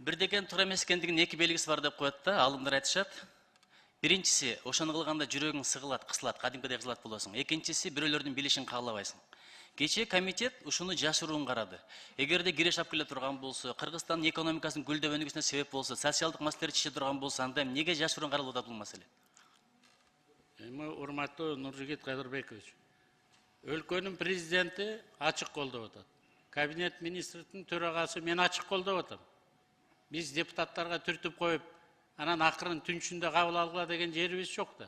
Бирдеген туура эмес экендигинин эки белгиси бар деп коет да, алымдар айтышат. Биринчиси, ошону кылганда жүрөгүң сыгылат, кысылат, кадимкидей кызылат болосуң. Экинчиси, бирөөлөрдүн билишин каалабайсың. Кечээ комитет ушуну жашыруун карады. Эгерде киреш алып келе турган болсо, Кыргызстандын экономикасынын гүлдөп өнүгүшүнө себеп болсо, социалдык маселелер чече турган болсо, анда эмнеге жашыруун каралып атат бул маселе? Урматтуу Нуржигит Кадырбекович, өлкөнүн президенти ачык колдоп атат. Кабинет министрдин төрагасы мен ачык колдоп атам. Биз депутаттарга түртүп коюп, анан акырын түнчүндө кабыл алгыла деген жерибиз жок да.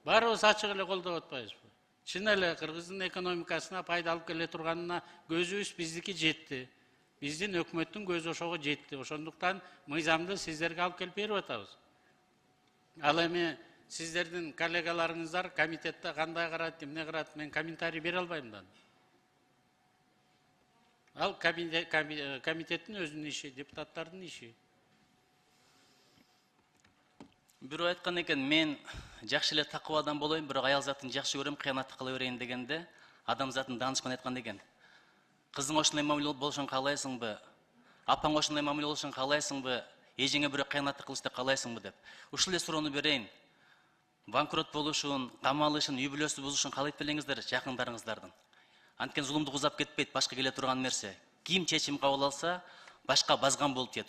Баарыбыз ачык эле колдоп атпайбызбы? Чын эле Кыргыздын экономикасына пайда алып келе турганына көзүбүз биздики жетти. Биздин өкмөттүн көзү ошого жетти. Ошондуктан мыйзамды сиздерге алып келип берип атабыз. Ал эми сиздердин коллегаларыңыздар комитетте кандай карайт, эмне карайт, мен комментарий бере албайм да. Ал комитеттин өзүнүн иши, депутаттардын иши. Бирөө айткан экен, мен жакшы эле такып адам болоюн, бирок аял затын жакшы көрөм, кыянатты кыла берейин дегенде, адам затын данышман айткан экен. Кызың ошондой мамиле болушун каалайсыңбы? Апаң ошондой мамиле болушун каалайсыңбы? Эжеңе бирөө кыянатты кылышты каалайсыңбы деп. Ушул эле суроону берейин. Банкрот болушун, камалышын, үй бүлөсү бузушун каалайт белеңиздер жакындарыңыздардын. Анткени зулумдук узап кетпейт, башка келе турган нерсе. Ким чечим кабыл алса, башка базган болуп тиет.